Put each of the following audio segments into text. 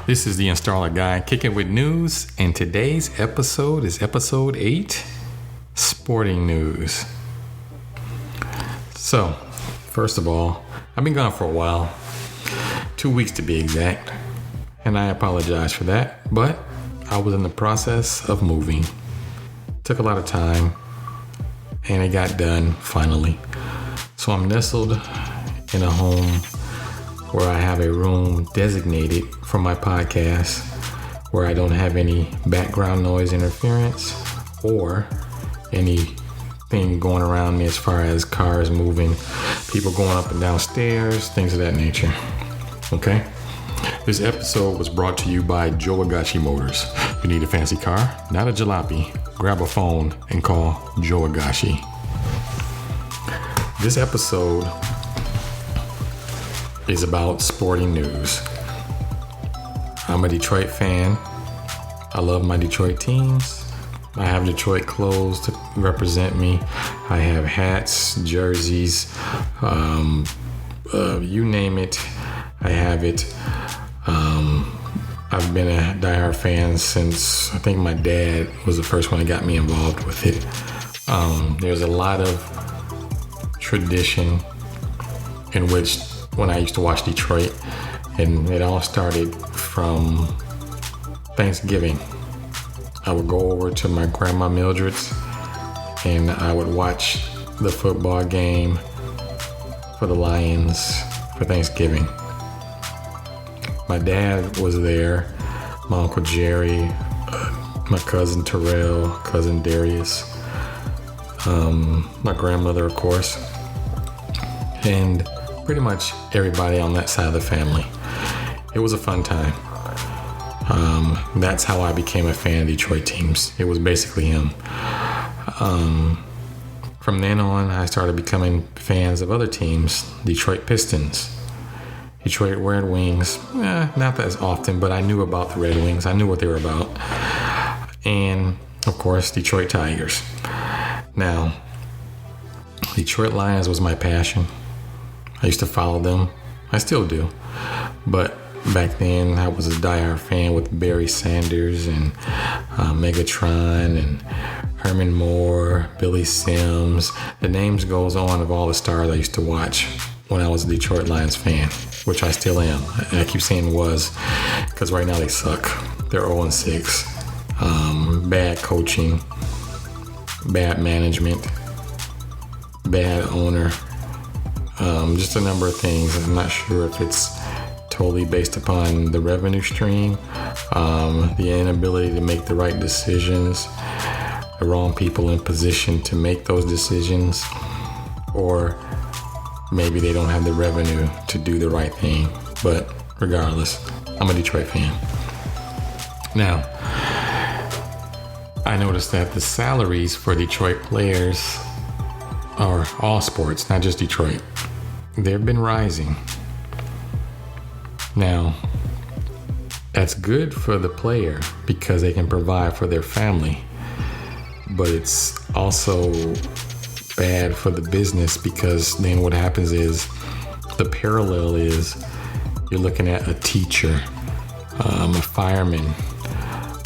This is the Installer Guy kicking with news, and today's episode is episode 8, sporting news. So, first of all, I've been gone for a while, 2 weeks to be exact, and I apologize for that, but I was in the process of moving. Took a lot of time, and it got done finally. So I'm nestled in a home where I have a room designated for my podcast, where I don't have any background noise interference or anything going around me as far as cars moving, people going up and down stairs, things of that nature. Okay? This episode was brought to you by Joe Agashi Motors. You need a fancy car, not a jalopy. Grab a phone and call Joe Agashi. This episode is about sporting news. I'm a Detroit fan. I love my Detroit teams. I have Detroit clothes to represent me. I have hats, jerseys, you name it, I have it. I've been a diehard fan since I think my dad was the first one that got me involved with it. There's a lot of tradition in which when I used to watch Detroit, and it all started from Thanksgiving. I would go over to my grandma Mildred's and I would watch the football game for the Lions for Thanksgiving. My dad was there, my Uncle Jerry, my cousin Terrell, cousin Darius, my grandmother, of course, and pretty much everybody on that side of the family. It was a fun time. That's how I became a fan of Detroit teams. It was basically him. From then on, I started becoming fans of other teams. Detroit Pistons, Detroit Red Wings, not as often, but I knew about the Red Wings. I knew what they were about. And, of course, Detroit Tigers. Now, Detroit Lions was my passion. I used to follow them. I still do. But back then, I was a diehard fan with Barry Sanders and Megatron and Herman Moore, Billy Sims. The names goes on of all the stars I used to watch when I was a Detroit Lions fan, which I still am. And I keep saying was because right now they suck. They're 0-6. Bad coaching, bad management, bad owner. Just a number of things. I'm not sure if it's totally based upon the revenue stream, the inability to make the right decisions, the wrong people in position to make those decisions, or maybe they don't have the revenue to do the right thing. But regardless, I'm a Detroit fan. Now, I noticed that the salaries for Detroit players are all sports, not just Detroit. They've been rising. Now, that's good for the player because they can provide for their family, but it's also bad for the business because then what happens is the parallel is you're looking at a teacher, a fireman,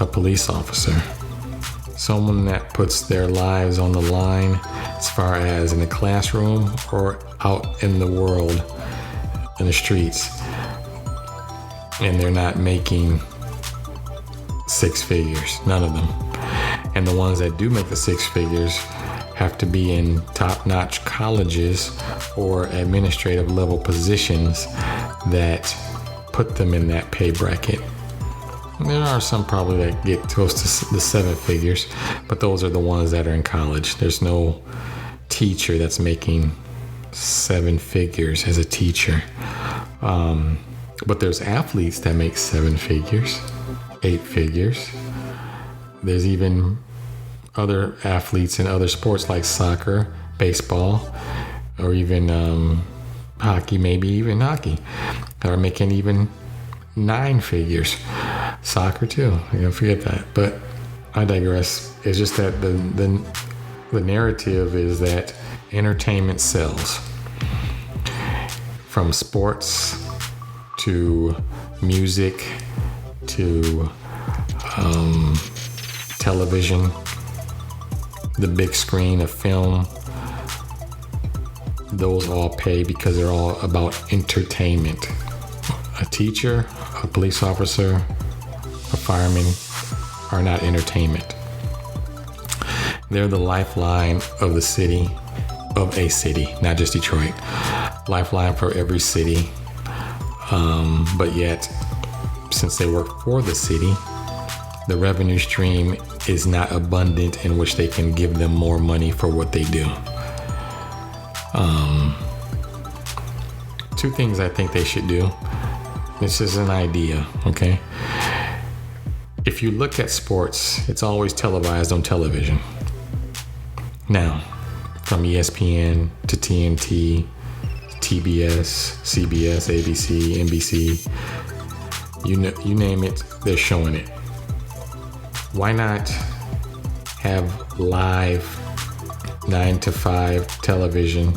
a police officer, someone that puts their lives on the line as far as in the classroom or out in the world, in the streets, and they're not making six figures, none of them. And the ones that do make the six figures have to be in top-notch colleges or administrative level positions that put them in that pay bracket. There are some probably that get close to the seven figures, but those are the ones that are in college. There's no teacher that's making seven figures as a teacher. But there's athletes that make seven figures, 8 figures. There's even other athletes in other sports like soccer, baseball, or even hockey, maybe even hockey, that are making even 9 figures. Soccer too, forget that. But I digress. It's just that the narrative is that entertainment sells. From sports to music to television, the big screen of film, those all pay because they're all about entertainment. A teacher, a police officer, a fireman are not entertainment. They're the lifeline of the city, of a city, not just Detroit. Lifeline for every city. But yet, since they work for the city, the revenue stream is not abundant in which they can give them more money for what they do. Two things I think they should do. This is an idea, okay? If you look at sports, it's always televised on television. Now, from ESPN to TNT, TBS, CBS, ABC, NBC, you name it, they're showing it. Why not have live 9 to 5 television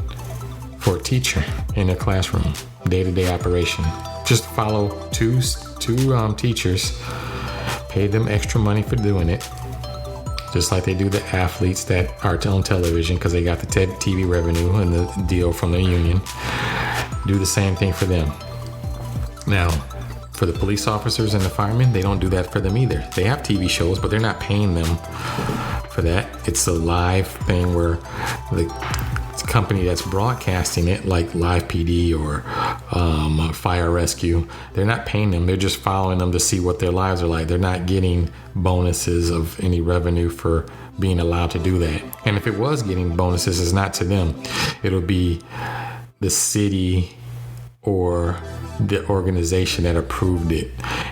for a teacher in a classroom, day-to-day operation? Just follow two teachers, pay them extra money for doing it, just like they do the athletes that are on television because they got the TV revenue and the deal from the union. Do the same thing for them. Now, for the police officers and the firemen, they don't do that for them either. They have TV shows, but they're not paying them for that. It's a live thing where the company that's broadcasting it, like Live PD or Fire Rescue, they're not paying them. They're just following them to see what their lives are like. They're not getting bonuses of any revenue for being allowed to do that. And if it was getting bonuses, it's not to them. It'll be the city or the organization that approved it.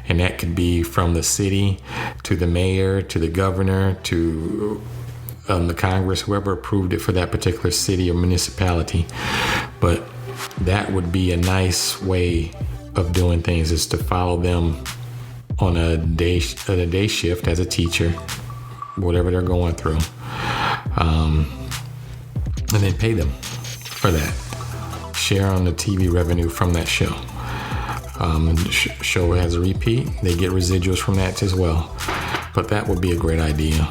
And that could be from the city to the mayor to the governor to the Congress, whoever approved it for that particular city or municipality. But that would be a nice way of doing things, is to follow them on a day shift as a teacher, whatever they're going through, and then pay them for that. Share on the TV revenue from that show. Show has a repeat, they get residuals from that as well. But that would be a great idea.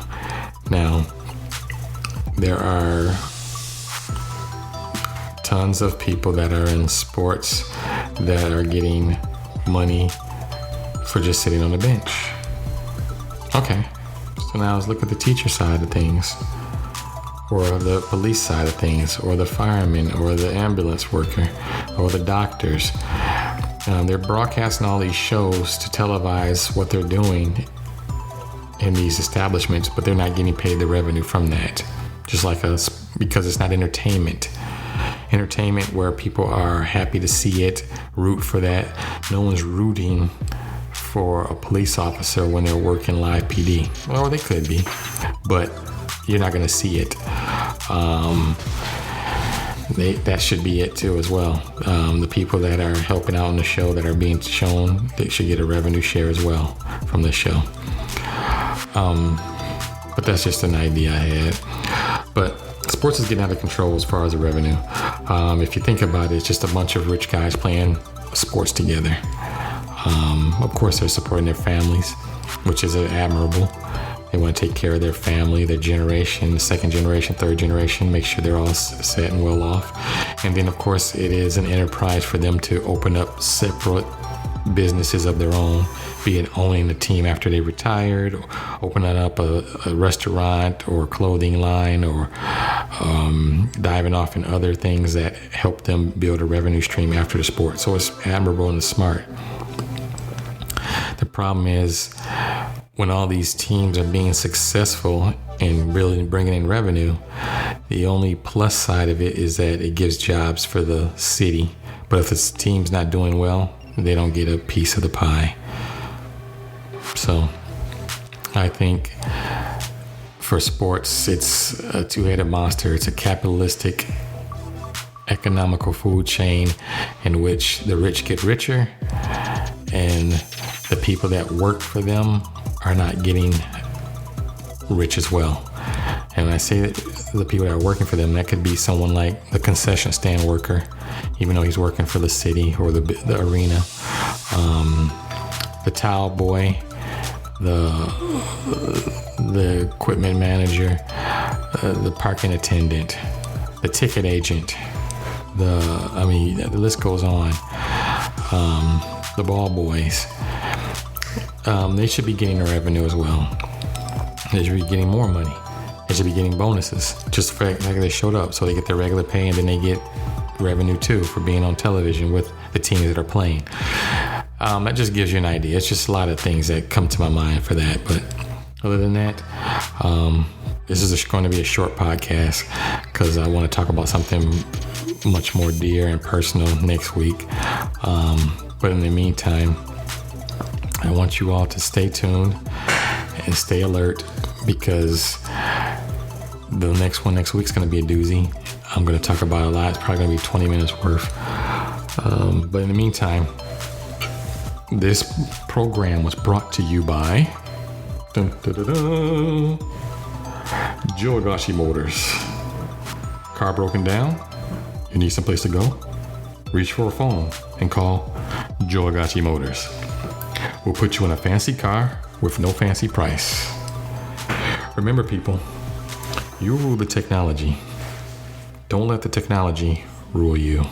Now, there are tons of people that are in sports that are getting money for just sitting on the bench. Okay, so now let's look at the teacher side of things, or the police side of things, or the fireman, or the ambulance worker, or the doctors. They're broadcasting all these shows to televise what they're doing in these establishments, but they're not getting paid the revenue from that. Just like us, because it's not entertainment. Entertainment where people are happy to see it, root for that. No one's rooting for a police officer when they're working Live PD. Well, they could be, but you're not going to see it. That should be it too as well. The people that are helping out on the show that are being shown, they should get a revenue share as well from the show. But that's just an idea I had. But sports is getting out of control as far as the revenue. If you think about it, it's just a bunch of rich guys playing sports together. Of course, they're supporting their families, which is admirable. They want to take care of their family, their generation, second generation, third generation, make sure they're all set and well off. And then, of course, it is an enterprise for them to open up separate businesses of their own, be it owning a team after they retired, or opening up a restaurant or clothing line, or diving off in other things that help them build a revenue stream after the sport. So it's admirable and smart. The problem is, when all these teams are being successful and really bringing in revenue, the only plus side of it is that it gives jobs for the city. But if the team's not doing well, they don't get a piece of the pie. So I think for sports, it's a two-headed monster. It's a capitalistic, economical food chain in which the rich get richer and the people that work for them are not getting rich as well. And when I say that the people that are working for them, that could be someone like the concession stand worker, even though he's working for the city or the arena. The the towel boy, the equipment manager, the parking attendant, the ticket agent, the list goes on. The ball boys, they should be getting a revenue as well. They should be getting more money. They should be getting bonuses just for like they showed up, so they get their regular pay and then they get revenue too for being on television with the teams that are playing. That just gives you an idea. It's just a lot of things that come to my mind for that. But other than that, this is going to be a short podcast because I want to talk about something much more dear and personal next week. But in the meantime, I want you all to stay tuned and stay alert because the next one next week is going to be a doozy. I'm going to talk about a lot. It's probably going to be 20 minutes worth. But in the meantime, this program was brought to you by Joagashi Motors. Car broken down? You need someplace to go? Reach for a phone and call Joagashi Motors. We'll put you in a fancy car with no fancy price. Remember, people, you rule the technology. Don't let the technology rule you.